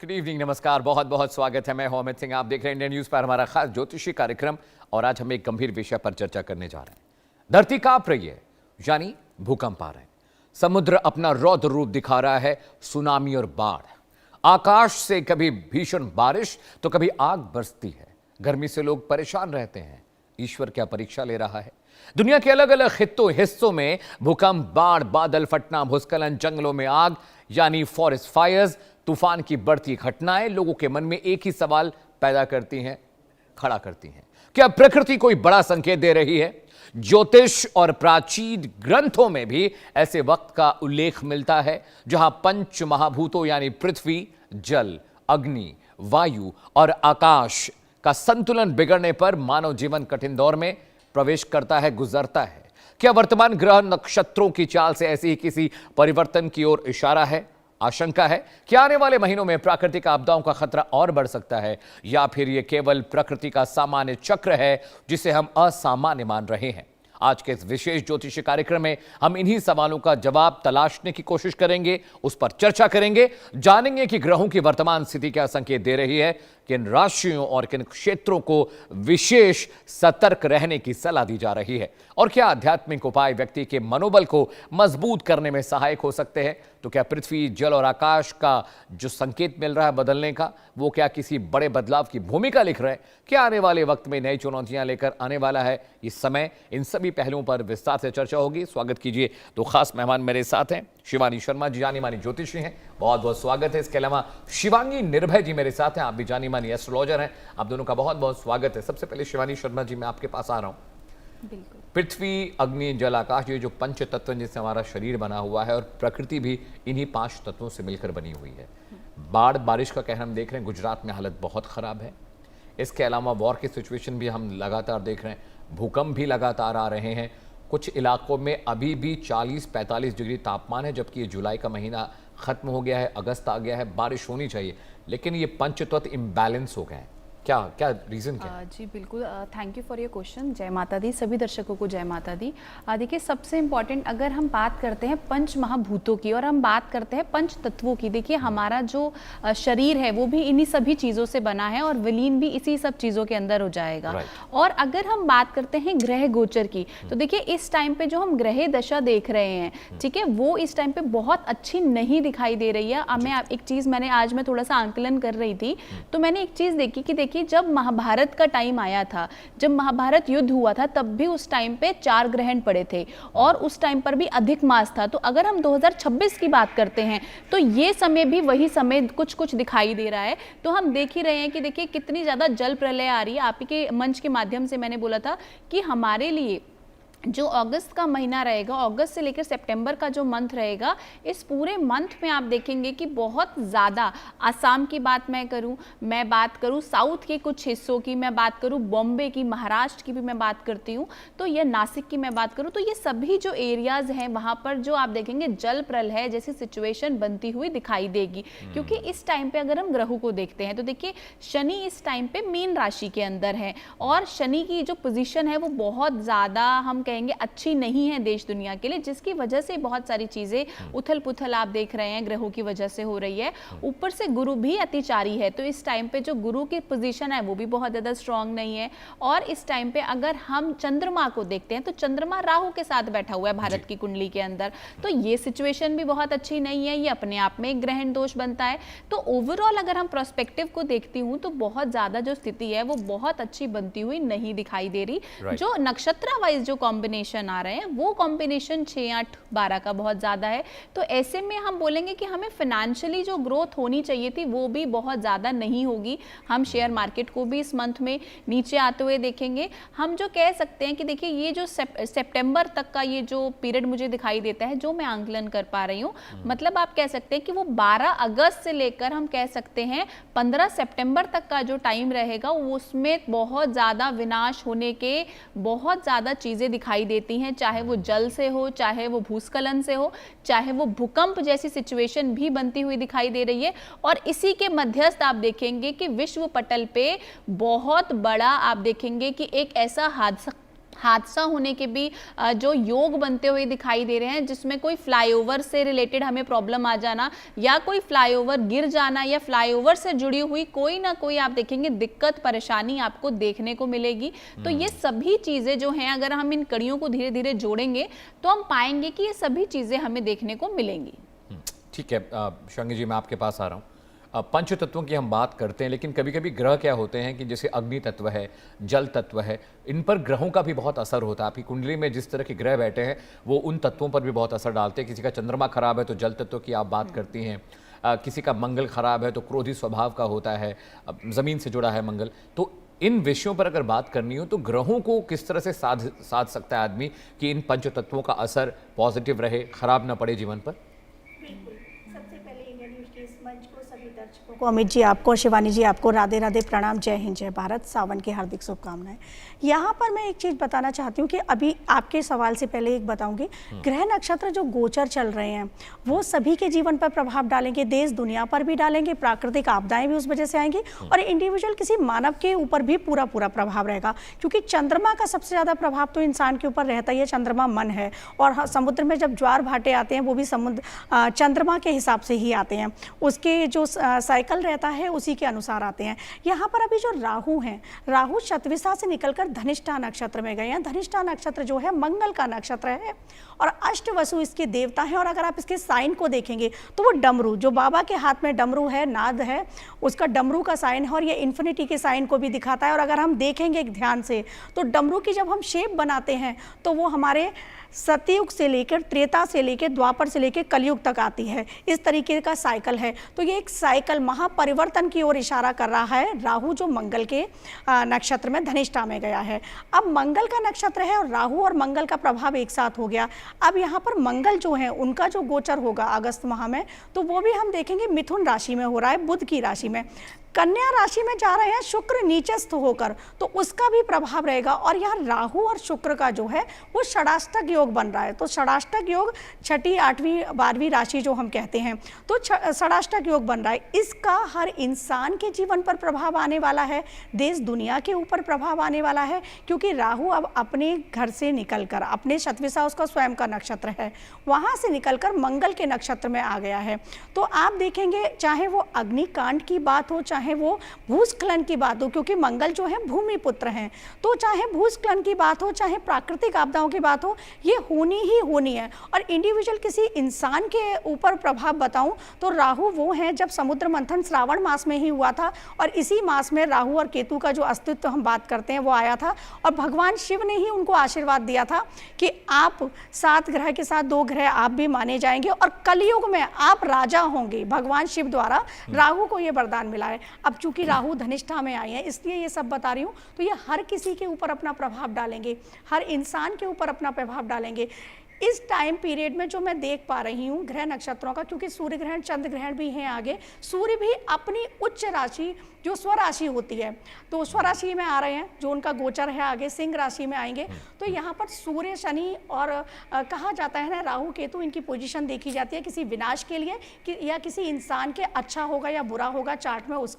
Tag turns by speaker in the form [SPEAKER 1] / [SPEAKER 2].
[SPEAKER 1] Good evening, नमस्कार, बहुत बहुत स्वागत है। मैं हूं अमित सिंह। आप देख रहे हैं इंडियन न्यूज पर हमारा खास ज्योतिषी कार्यक्रम और आज हम एक गंभीर विषय पर चर्चा करने जा रहे हैं। धरती कांप रही है, यानी भूकंप आ रहे हैं। समुद्र अपना रौद्र रूप दिखा रहा है, सुनामी और बाढ़। आकाश से कभी भीषण बारिश तो कभी आग बरसती है। गर्मी से लोग परेशान रहते हैं। ईश्वर क्या परीक्षा ले रहा है? दुनिया के अलग अलग हिस्सों में भूकंप, बाढ़, बादल फटना, भूस्खलन, जंगलों में आग यानी फॉरेस्ट फायर्स, तूफान की बढ़ती घटनाएं लोगों के मन में एक ही सवाल पैदा खड़ा करती हैं। क्या प्रकृति कोई बड़ा संकेत दे रही है? ज्योतिष और प्राचीन ग्रंथों में भी ऐसे वक्त का उल्लेख मिलता है जहां पंच महाभूतों यानी पृथ्वी, जल, अग्नि, वायु और आकाश का संतुलन बिगड़ने पर मानव जीवन कठिन दौर में प्रवेश करता है, गुजरता है। क्या वर्तमान ग्रह नक्षत्रों की चाल से ऐसे ही किसी परिवर्तन की ओर इशारा है? आशंका है कि आने वाले महीनों में प्राकृतिक आपदाओं का खतरा और बढ़ सकता है, या फिर यह केवल प्रकृति का सामान्य चक्र है जिसे हम असामान्य मान रहे हैं। आज के इस विशेष ज्योतिषी कार्यक्रम में हम इन्हीं सवालों का जवाब तलाशने की कोशिश करेंगे, उस पर चर्चा करेंगे, जानेंगे कि ग्रहों की वर्तमान स्थिति क्या संकेत दे रही है, किन राशियों और किन क्षेत्रों को विशेष सतर्क रहने की सलाह दी जा रही है, और क्या आध्यात्मिक उपाय व्यक्ति के मनोबल को मजबूत करने में सहायक हो सकते हैं। तो क्या पृथ्वी, जल और आकाश का जो संकेत मिल रहा है बदलने का, वो क्या किसी बड़े बदलाव की भूमिका लिख रहे हैं? क्या आने वाले वक्त में नई चुनौतियां लेकर आने वाला है इस समय? इन सभी पहलुओं पर विस्तार से चर्चा होगी। स्वागत कीजिए दो खास मेहमान मेरे साथ हैं। शिवानी शर्मा जी जानी मानी ज्योतिषी हैं, बहुत बहुत स्वागत है। इसके अलावा शिवांगी निर्भय जी मेरे साथ हैं, आप भी जानी मानी एस्ट्रोलॉजर हैं, आप दोनों का बहुत बहुत स्वागत है। सबसे पहले शिवानी शर्मा जी, मैं आपके पास आ रहा हूं।
[SPEAKER 2] बिल्कुल।
[SPEAKER 1] पृथ्वी, अग्नि, जल, आकाश, ये जो पंच तत्व जिससे हमारा शरीर बना हुआ है, और प्रकृति भी इन्हीं 5 तत्वों से मिलकर बनी हुई है। बाढ़ बारिश का कहर हम देख रहे हैं, गुजरात में हालत बहुत खराब है। इसके अलावा वॉर की सिचुएशन भी हम लगातार देख रहे हैं, भूकंप भी लगातार आ रहे हैं। कुछ इलाकों में अभी भी 40-45 डिग्री तापमान है, जबकि ये जुलाई का महीना खत्म हो गया है, अगस्त आ गया है, बारिश होनी चाहिए, लेकिन ये पंचतत्व इम्बैलेंस हो गए हैं। क्या क्या रीजन क्या है?
[SPEAKER 2] जी बिल्कुल, thank you for your question. जय माता दी, सभी दर्शकों को जय माता दी। देखिए, सबसे इम्पॉर्टेंट अगर हम बात करते हैं पंच महाभूतों की और हम बात करते हैं पंच तत्वों की, देखिए हमारा जो शरीर है वो भी इन्हीं सभी चीज़ों से बना है और विलीन भी इसी सब चीज़ों के अंदर हो जाएगा। और अगर हम बात करते हैं ग्रह गोचर की, तो देखिए इस टाइम पे जो हम ग्रह दशा देख रहे हैं, ठीक है, वो इस टाइम पे बहुत अच्छी नहीं दिखाई दे रही है। मैं एक चीज़ आज मैं थोड़ा सा आंकलन कर रही थी, तो मैंने एक चीज़ देखी कि देखिए जब महाभारत का टाइम आया था, जब महाभारत युद्ध हुआ था, तब भी उस टाइम पे 4 ग्रहण पड़े थे और उस टाइम पर भी अधिक मास था। तो अगर हम 2026 की बात करते हैं तो ये समय भी वही समय कुछ कुछ दिखाई दे रहा है। तो हम देख ही रहे हैं कि देखिए कितनी ज्यादा जल प्रलय आ रही है। आप ही के मंच के माध्यम से मैंने बोला था कि हमारे लिए जो अगस्त का महीना रहेगा, अगस्त से लेकर सितंबर का जो मंथ रहेगा, इस पूरे मंथ में आप देखेंगे कि बहुत ज़्यादा असम की बात मैं बात करूँ साउथ के कुछ हिस्सों की, मैं बात करूँ बॉम्बे की, महाराष्ट्र की भी मैं बात करती हूँ, तो ये नासिक की मैं बात करूँ, तो ये सभी जो एरियाज़ हैं वहाँ पर जो आप देखेंगे जल प्रलय जैसी सिचुएशन बनती हुई दिखाई देगी। क्योंकि इस टाइम पर अगर हम ग्रहों को देखते हैं तो देखिए शनि इस टाइम पर मीन राशि के अंदर है और शनि की जो पोजिशन है वो बहुत ज़्यादा हम कहेंगे अच्छी नहीं है देश दुनिया के लिए, जिसकी वजह से बहुत सारी चीजें उथल पुथल आप देख रहे हैं ग्रहों की वजह से हो रही है। ऊपर से गुरु भी अतिचारी है, तो इस टाइम पे जो गुरु की पोजीशन है वो भी बहुत ज्यादा स्ट्रांग नहीं है। और इस टाइम पे अगर हम चंद्रमा को देखते हैं तो चंद्रमा राहु के साथ बैठा हुआ है भारत की कुंडली के अंदर, तो ये सिचुएशन भी बहुत अच्छी नहीं है, ये अपने आप में एक ग्रहण दोष बनता है। तो ओवरऑल अगर हम प्रोस्पेक्टिव को देखती हूँ तो बहुत ज्यादा जो स्थिति है वो बहुत अच्छी बनती हुई नहीं दिखाई दे रही। जो नक्षत्र वाइज जो कॉम्बिनेशन आ रहे हैं वो कॉम्बिनेशन 6, 8, 12 का बहुत ज्यादा है। तो ऐसे में हम बोलेंगे कि हमें फाइनेंशियली जो ग्रोथ होनी चाहिए थी वो भी बहुत ज्यादा नहीं होगी। हम शेयर मार्केट को भी इस मंथ में नीचे आते हुए देखेंगे। हम जो कह सकते हैं कि देखिए ये जो सितंबर तक का ये जो पीरियड मुझे दिखाई देता है, जो मैं आंकलन कर पा रही हूँ, मतलब आप कह सकते हैं कि वो 12 अगस्त से लेकर हम कह सकते हैं 15 सितंबर तक का जो टाइम रहेगा उसमें बहुत ज्यादा विनाश होने के बहुत ज्यादा चीजें दिखाई देती हैं, चाहे वो जल से हो, चाहे वो भूस्खलन से हो, चाहे वो भूकंप जैसी सिचुएशन भी बनती हुई दिखाई दे रही है। और इसी के मध्यस्थ आप देखेंगे कि विश्व पटल पे बहुत बड़ा आप देखेंगे कि एक ऐसा हादसा होने के भी जो योग बनते हुए दिखाई दे रहे हैं, जिसमें कोई फ्लाईओवर से रिलेटेड हमें प्रॉब्लम आ जाना या कोई फ्लाईओवर गिर जाना या फ्लाईओवर से जुड़ी हुई कोई ना कोई आप देखेंगे दिक्कत परेशानी आपको देखने को मिलेगी। तो ये सभी चीजें जो हैं, अगर हम इन कड़ियों को धीरे धीरे जोड़ेंगे तो हम पाएंगे कि ये सभी चीजें हमें देखने को मिलेंगी।
[SPEAKER 1] ठीक है शिवांगी जी, मैं आपके पास आ रहा हूँ। पंच तत्वों की हम बात करते हैं, लेकिन कभी कभी ग्रह क्या होते हैं कि जैसे अग्नि तत्व है, जल तत्व है, इन पर ग्रहों का भी बहुत असर होता है। आपकी कुंडली में जिस तरह के ग्रह बैठे हैं वो उन तत्वों पर भी बहुत असर डालते हैं। किसी का चंद्रमा खराब है तो जल तत्व की आप बात करती हैं, किसी का मंगल खराब है तो क्रोधी स्वभाव का होता है, ज़मीन से जुड़ा है मंगल। तो इन विषयों पर अगर बात करनी हो तो ग्रहों को किस तरह से साध सकता है आदमी कि इन पंच तत्वों का असर पॉजिटिव रहे, खराब ना पड़े जीवन पर?
[SPEAKER 3] सबसे पहले इंडियन न्यूज़ के इस मंच को सभी दर्शकों को, अमित जी आपको, शिवानी जी आपको राधे राधे, प्रणाम, जय हिंद, जय भारत, सावन की हार्दिक शुभकामनाएं। यहाँ पर मैं एक चीज़ बताना चाहती हूँ कि अभी आपके सवाल से पहले एक बताऊंगी, ग्रह नक्षत्र जो गोचर चल रहे हैं वो सभी के जीवन पर प्रभाव डालेंगे, देश दुनिया पर भी डालेंगे, प्राकृतिक आपदाएं भी उस वजह से आएंगी और इंडिविजुअल किसी मानव के ऊपर भी पूरा पूरा प्रभाव रहेगा। क्योंकि चंद्रमा का सबसे ज़्यादा प्रभाव तो इंसान के ऊपर रहता ही है, चंद्रमा मन है और समुद्र में जब ज्वार भाटे आते हैं वो भी समुद्र चंद्रमा के हिसाब से ही आते हैं, उसके जो साइकिल रहता है उसी के अनुसार आते हैं। यहाँ पर अभी जो राहु हैं, राहु शतविसा से निकलकर धनिष्ठा नक्षत्र में गए हैं। धनिष्ठा नक्षत्र जो है मंगल का नक्षत्र है और अष्टवसु इसके देवता हैं। और अगर आप इसके साइन को देखेंगे तो वो डमरू, जो बाबा के हाथ में डमरू है, नाद है, उसका डमरू का साइन है और ये इन्फिनिटी के साइन को भी दिखाता है। और अगर हम देखेंगे ध्यान से तो डमरू की जब हम शेप बनाते हैं तो वो हमारे सतयुग से लेकर, त्रेता से लेकर, द्वापर से लेकर कलयुग तक आती है। इस तरीके का साइकिल है। तो ये एक साइकिल महापरिवर्तन की ओर इशारा कर रहा है। राहु जो मंगल के नक्षत्र में धनिष्ठा में गया है, अब मंगल का नक्षत्र है और राहु और मंगल का प्रभाव एक साथ हो गया। अब यहाँ पर मंगल जो है उनका जो गोचर होगा अगस्त माह में, तो वो भी हम देखेंगे मिथुन राशि में हो रहा है, बुध की राशि में। कन्या राशि में जा रहे हैं शुक्र नीचस्थ होकर, तो उसका भी प्रभाव रहेगा। और यहाँ राहु और शुक्र का जो है वो षडाष्टक योग बन रहा है। तो षडाष्टक योग छठी, आठवीं, 12वीं राशि जो हम कहते हैं, तो षडाष्टक योग बन रहा है। इसका हर इंसान के जीवन पर प्रभाव आने वाला है, देश दुनिया के ऊपर प्रभाव आने वाला है। क्योंकि राहु अब अपने घर से निकलकर, अपने शतविसा उसका स्वयं का नक्षत्र है, वहाँ से निकलकर मंगल के नक्षत्र में आ गया है। तो आप देखेंगे चाहे वो अग्निकांड की बात हो, चाहे वो भूस्खलन की बात हो, क्योंकि मंगल जो है भूमि पुत्र हैं, तो चाहे भूस्खलन की बात हो, चाहे प्राकृतिक आपदाओं की बात हो, ये होनी ही होनी है। और इंडिविजुअल किसी इंसान के ऊपर प्रभाव बताऊं तो राहु वो हैं, जब समुद्र मंथन श्रावण मास में ही हुआ था और इसी मास में राहु और केतु का जो अस्तित्व हम बात करते हैं वो आया था। और भगवान शिव ने ही उनको आशीर्वाद दिया था कि आप 7 ग्रह के साथ 2 ग्रह आप भी माने जाएंगे और कलयुग में आप राजा होंगे। भगवान शिव द्वारा राहु को ये वरदान मिला है। अब चूंकि राहु धनिष्ठा में आए हैं इसलिए ये सब बता रही हूँ। तो ये हर किसी के ऊपर अपना प्रभाव डालेंगे, हर इंसान के ऊपर अपना प्रभाव डालेंगे। इस टाइम पीरियड में जो मैं देख पा रही हूँ ग्रह नक्षत्रों का, क्योंकि सूर्य ग्रहण, चंद्र ग्रहण भी हैं आगे, सूर्य भी अपनी उच्च राशि जो स्वराशि होती है, तो स्वराशि में आ रहे हैं, जो उनका गोचर है आगे सिंह राशि में आएंगे। तो यहाँ पर सूर्य, शनि और कहा जाता है ना राहु केतु, इनकी पोजीशन देखी जाती है किसी विनाश के लिए कि या किसी इंसान के अच्छा होगा या बुरा होगा चार्ट में, उसके